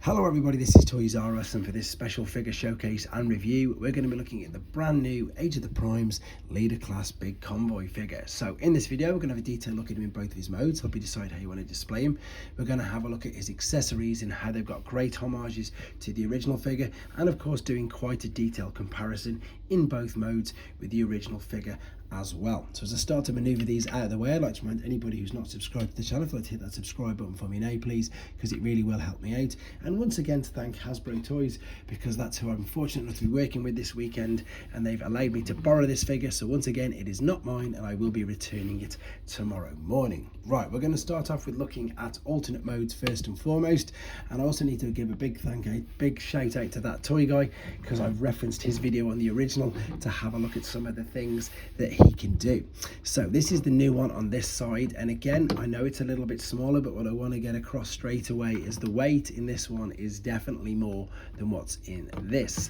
Hello everybody, this is Toys R Us, and for this special figure showcase and review, we're going to be looking at the brand new Age of the Primes Leader Class Big Convoy figure. So in this video, we're going to have a detailed look at him in both of his modes, help you decide how you want to display him. We're going to have a look at his accessories and how they've got great homages to the original figure, and of course doing quite a detailed comparison in both modes with the original figure as well. So as I start to maneuver these out of the way, I'd like to remind anybody who's not subscribed to the channel, if you'd like to hit that subscribe button for me now please, because it really will help me out. And once again to thank Hasbro Toys, because that's who I'm fortunate enough to be working with this weekend, and they've allowed me to borrow this figure. So once again, it is not mine and I will be returning it tomorrow morning. Right, we're going to start off with looking at alternate modes first and foremost, and I also need to give a big shout out to that toy guy, because I've referenced his video on the original to have a look at some of the things that he can do. So this is the new one on this side, and again, I know it's a little bit smaller, but what I want to get across straight away is the weight in this one is definitely more than what's in this.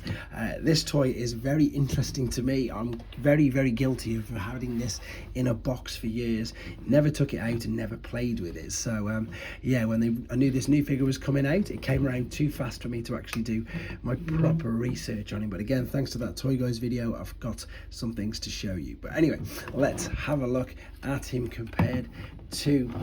This toy is very interesting to me. I'm very guilty of having this in a box for years, never took it out and never played with it. So yeah, when I knew this new figure was coming out, it came around too fast for me to actually do my proper research on him. But again, thanks to that Toy Guys video, I've got some things to show you. But anyway, let's have a look at him compared to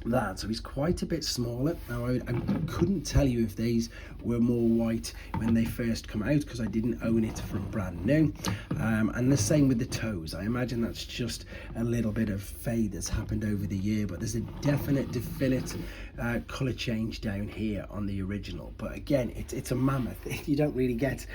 that. So he's quite a bit smaller. Now I couldn't tell you if these were more white when they first come out, because I didn't own it from brand new, and the same with the toes. I imagine that's just a little bit of fade that's happened over the year, but there's a definite color change down here on the original. But again, it's a mammoth. You don't really get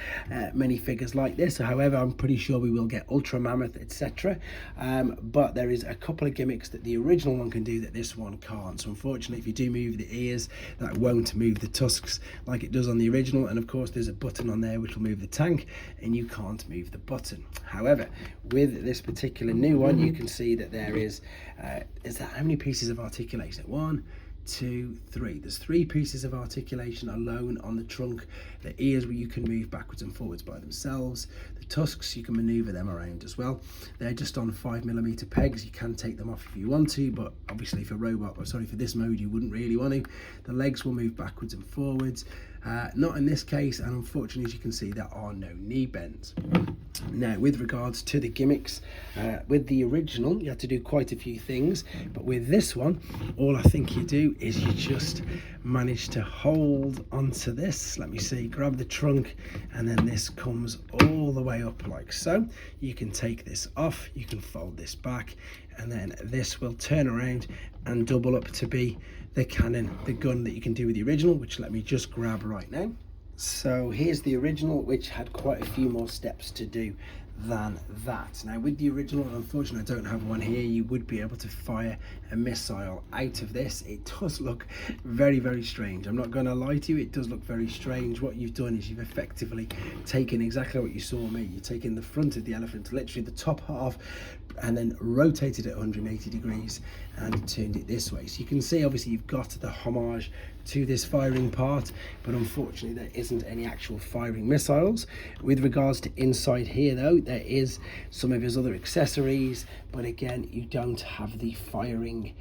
many figures like this. However, I'm pretty sure we will get ultra mammoth, etc. But there is a couple of gimmicks that the original one can do that this one can't. So unfortunately, if you do move the ears, that won't move the tusks like it does on the original. And of course, there's a button on there which will move the tank, and you can't move the button. However, with this particular new one, you can see that there is that how many pieces of articulation? 1, 2, 3. There's 3 pieces of articulation alone on the trunk. The ears, where you can move backwards and forwards by themselves. The tusks, you can maneuver them around as well. They're just on 5mm pegs. You can take them off if you want to, but obviously for this mode you wouldn't really want to. The legs will move backwards and forwards. Not in this case, and unfortunately, as you can see, there are no knee bends. Now, with regards to the gimmicks, with the original, you had to do quite a few things, but with this one, all I think you do is you just manage to hold onto this. Let me see, grab the trunk, and then this comes all the way up like so. You can take this off, you can fold this back, and then this will turn around and double up to be the cannon, the gun that you can do with the original, which let me just grab right now. So here's the original, which had quite a few more steps to do than that. Now with the original, unfortunately I don't have one here, you would be able to fire a missile out of this. It does look very strange. I'm not going to lie to you, it does look very strange. What you've done is you've effectively taken exactly what you saw me. You've taken the front of the elephant, literally the top half, and then rotated it 180 degrees and turned it this way. So you can see obviously you've got the homage to this firing part, but unfortunately there isn't any actual firing missiles. With regards to inside here though, there is some of his other accessories, but again you don't have the firing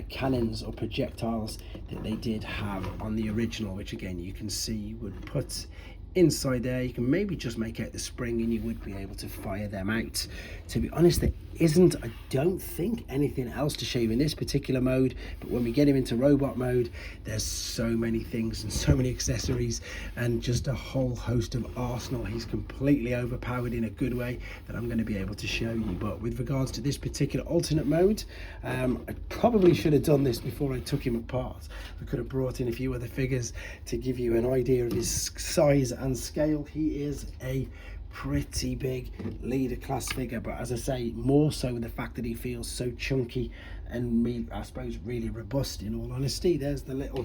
cannons or projectiles that they did have on the original, which again you can see you would put inside there. You can maybe just make out the spring and you would be able to fire them out. To be honest, there isn't, I don't think, anything else to show you in this particular mode, but when we get him into robot mode, there's so many things and so many accessories and just a whole host of arsenal. He's completely overpowered in a good way that I'm going to be able to show you. But with regards to this particular alternate mode, I probably should have done this before I took him apart. I could have brought in a few other figures to give you an idea of his size and scale. He is a pretty big leader class figure, but as I say, more so with the fact that he feels so chunky and I suppose really robust, in all honesty. There's the little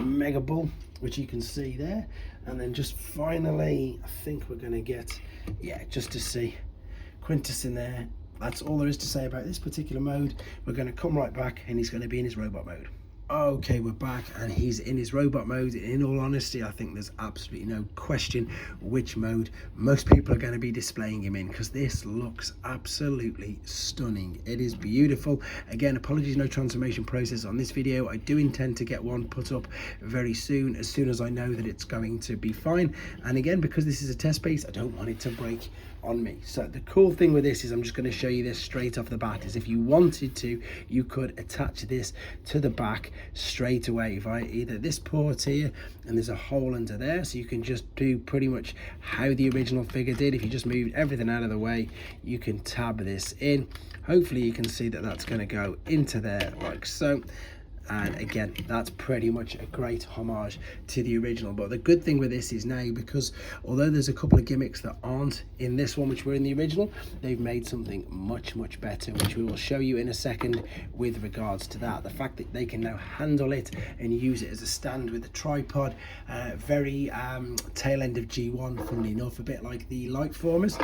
mega bull, which you can see there, and then just finally I think we're going to get, yeah, just to see Quintus in there. That's all there is to say about this particular mode. We're going to come right back and he's going to be in his robot mode. Okay, we're back and he's in his robot mode. In all honesty, I think there's absolutely no question which mode most people are going to be displaying him in, because this looks absolutely stunning. It is beautiful. Again, apologies, no transformation process on this video. I do intend to get one put up very soon, as soon as I know that it's going to be fine. And again, because this is a test piece, I don't want it to break on me. So the cool thing with this is, I'm just going to show you this straight off the bat, is if you wanted to, you could attach this to the back straight away via either this port here, and there's a hole under there, so you can just do pretty much how the original figure did. If you just moved everything out of the way, you can tab this in. Hopefully you can see that that's going to go into there like so. And again, that's pretty much a great homage to the original. But the good thing with this is now, because although there's a couple of gimmicks that aren't in this one which were in the original, they've made something much better, which we will show you in a second with regards to that. The fact that they can now handle it and use it as a stand with a tripod, very tail end of G1, funnily enough, a bit like the Lightformers.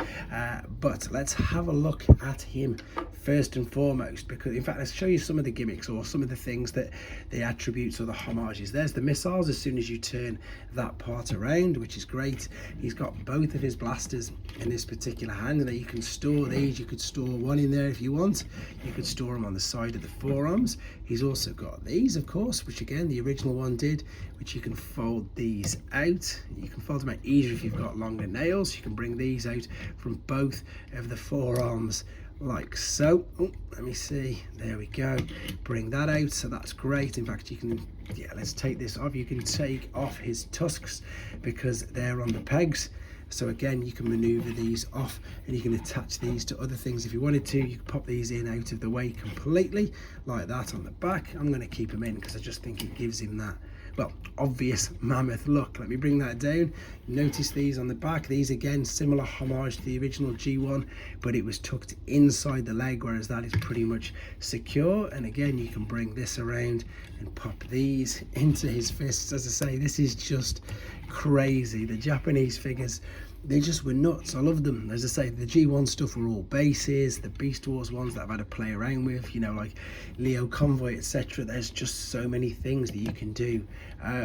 But let's have a look at him first and foremost, because in fact, let's show you some of the gimmicks or some of the things that the attributes or the homages. There's the missiles as soon as you turn that part around, which is great. He's got both of his blasters in this particular hand, and you can store these. You could store one in there if you want. You could store them on the side of the forearms. He's also got these, of course, which again the original one did, which you can fold these out. You can fold them out easier if you've got longer nails. You can bring these out from both of the forearms like so. Oh, let me see, there we go. Bring that out, so that's great. In fact, you can, yeah, let's take this off. You can take off his tusks because they're on the pegs, so again you can maneuver these off, and you can attach these to other things if you wanted to. You can pop these in out of the way completely like that on the back. I'm going to keep him in because I just think it gives him that, well, obvious mammoth look. Let me bring that down. Notice these on the back. These again, similar homage to the original G1, but it was tucked inside the leg, whereas that is pretty much secure. And again, you can bring this around and pop these into his fists. As I say, this is just crazy. The Japanese figures, they just were nuts. I love them. As I say, the G1 stuff were all bases. The Beast Wars ones that I've had to play around with, you know, like Leo Convoy, etc. There's just so many things that you can do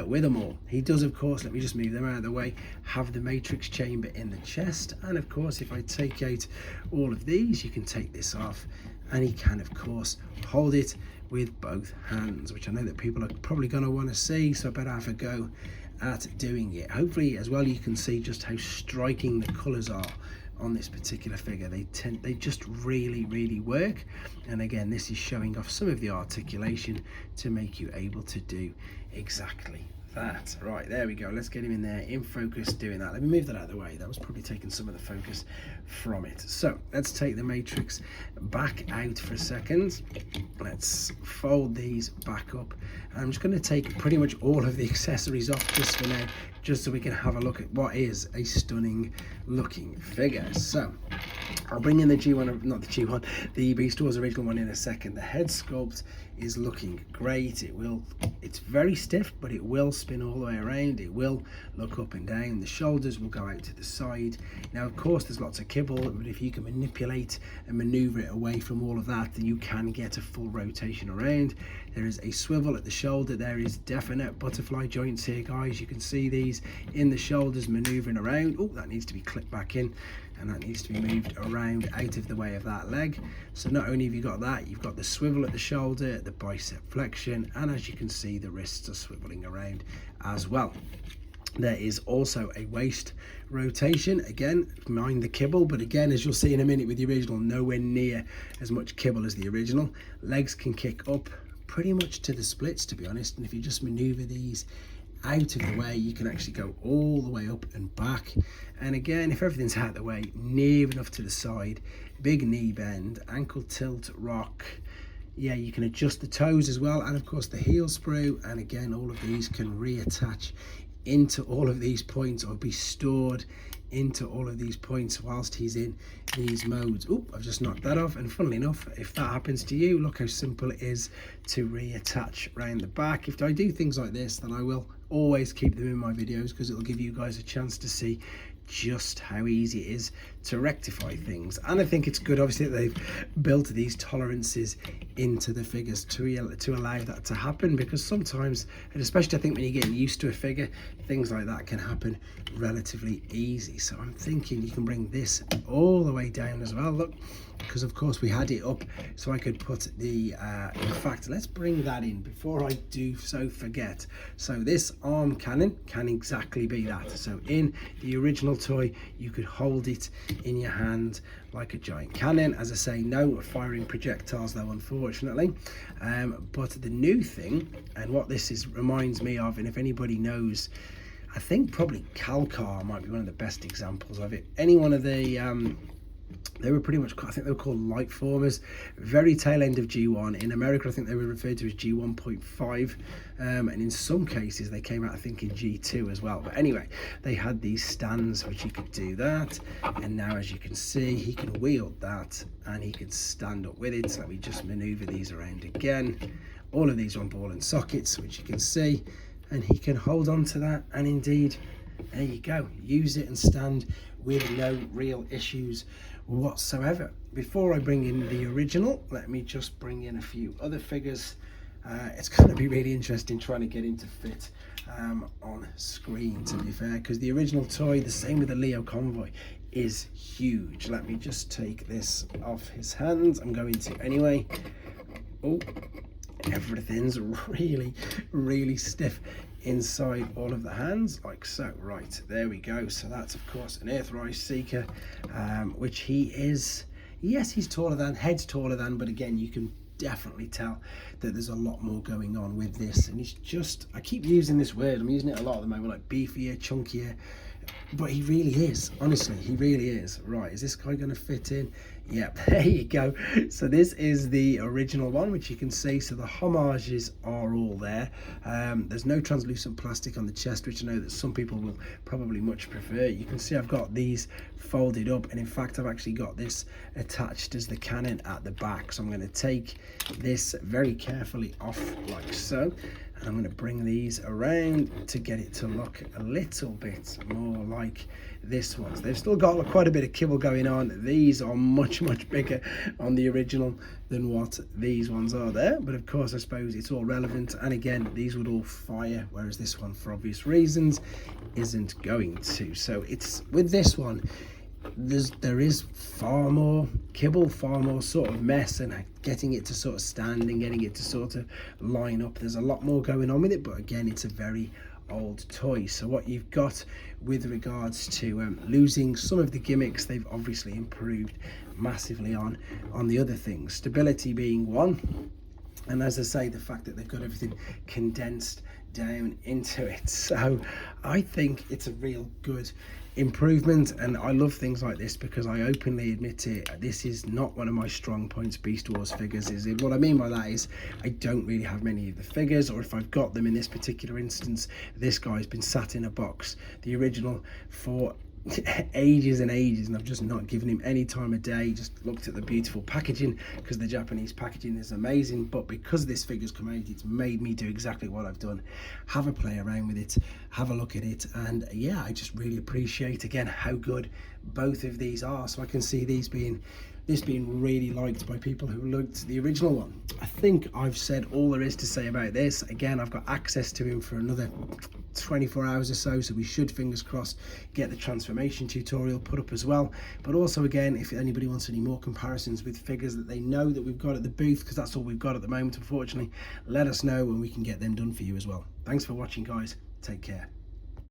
with them all. He does, of course, let me just move them out of the way, have the matrix chamber in the chest. And of course, if I take out all of these, you can take this off, and he can, of course, hold it with both hands, which I know that people are probably going to want to see, so I better have a go at doing it. Hopefully as well you can see just how striking the colors are on this particular figure. They just really work. And again, this is showing off some of the articulation to make you able to do exactly that. Right, there we go. Let's get him in there in focus doing that. Let me move that out of the way. That was probably taking some of the focus from it. So let's take the matrix back out for a second. Let's fold these back up. I'm just going to take pretty much all of the accessories off just for now, just so we can have a look at what is a stunning looking figure. So I'll bring in the G1, not the G1, the Beast Wars original one in a second. The head sculpt is looking great. It's very stiff, but it will spin all the way around. It will look up and down. The shoulders will go out to the side. Now, of course, there's lots of kibble, but if you can manipulate and maneuver it away from all of that, then you can get a full rotation around. There is a swivel at the shoulder. There is definite butterfly joints here, guys. You can see these in the shoulders maneuvering around. Oh, that needs to be clipped back in, and that needs to be moved around out of the way of that leg. So not only have you got that, you've got the swivel at the shoulder, the bicep flexion, and as you can see, the wrists are swiveling around as well. There is also a waist rotation. Again, mind the kibble, but again, as you'll see in a minute with the original, nowhere near as much kibble as the original. Legs can kick up pretty much to the splits, to be honest, and if you just maneuver these out of the way, you can actually go all the way up and back. And again, if everything's out of the way, near enough to the side, big knee bend, ankle tilt, rock. Yeah, you can adjust the toes as well, and of course the heel sprue. And again, all of these can reattach into all of these points, or be stored into all of these points whilst he's in these modes. Oh, I've just knocked that off. And funnily enough, if that happens to you, look how simple it is to reattach around the back. If I do things like this, then I will always keep them in my videos, because it'll give you guys a chance to see just how easy it is to rectify things. And I think it's good, obviously, that they've built these tolerances into the figures to allow that to happen, because sometimes, and especially I think when you're getting used to a figure, things like that can happen relatively easy. So I'm thinking you can bring this all the way down as well, look, because of course we had it up so I could put the in fact, let's bring that in before I do so forget. So this arm cannon can exactly be that. So in the original toy you could hold it in your hand like a giant cannon. As I say, no firing projectiles though, unfortunately. But the new thing, and what this is reminds me of, and if anybody knows, I think probably Calcar might be one of the best examples of it. Any one of the they were pretty much, I think they were called light formers, very tail end of G1. In America I think they were referred to as G1.5, and in some cases they came out I think in G2 as well. But anyway, they had these stands which he could do that, and now as you can see he can wield that and he could stand up with it. So let me just maneuver these around again. All of these are on ball and sockets, which you can see, and he can hold on to that, and indeed there you go, use it and stand with no real issues whatsoever. Before I bring in the original, let me just bring in a few other figures. It's going to be really interesting trying to get him to fit on screen, to be fair, because the original toy, the same with the Leo Convoy, is huge. Let me just take this off his hands. I'm going to anyway. Oh, everything's really stiff inside all of the hands, like so. Right, there we go. So that's of course an Earthrise Seeker, which he is, yes, he's taller than, head's taller than, but again you can definitely tell that there's a lot more going on with this. And he's just, I keep using this word, I'm using it a lot at the moment, like beefier, chunkier, but he really is, honestly, he really is. Right, is this guy going to fit in? Yep, there you go. So this is the original one, which you can see, so the homages are all there. There's no translucent plastic on the chest, which I know that some people will probably much prefer. You can see I've got these folded up, and in fact I've actually got this attached as the cannon at the back. So I'm going to take this very carefully off like so, and I'm going to bring these around to get it to look a little bit more like this one. So they've still got quite a bit of kibble going on. These are much bigger on the original than what these ones are there, but of course I suppose it's all relevant, and again these would all fire, whereas this one for obvious reasons isn't going to. So it's with this one, there is far more kibble, far more sort of mess, and getting it to sort of stand and getting it to sort of line up. There's a lot more going on with it, but again it's a very old toy. So what you've got with regards to losing some of the gimmicks, they've obviously improved massively on the other things, stability being one, and as I say, the fact that they've got everything condensed down into it. So I think it's a real good improvement, and I love things like this because I openly admit it, this is not one of my strong points, Beast Wars figures. Is it? What I mean by that is I don't really have many of the figures, or if I've got them, in this particular instance this guy's been sat in a box, the original, for ages and ages, and I've just not given him any time of day. Just looked at the beautiful packaging, because the Japanese packaging is amazing, but because this figure's come out, it's made me do exactly what I've done, have a play around with it, have a look at it, and yeah, I just really appreciate again how good both of these are. So I can see this being really liked by people who looked at the original one. I think I've said all there is to say about this. Again, I've got access to him for another 24 hours or so, so we should, fingers crossed, get the transformation tutorial put up as well. But also, again, if anybody wants any more comparisons with figures that they know that we've got at the booth, because that's all we've got at the moment unfortunately, let us know and we can get them done for you as well. Thanks for watching, guys. Take care.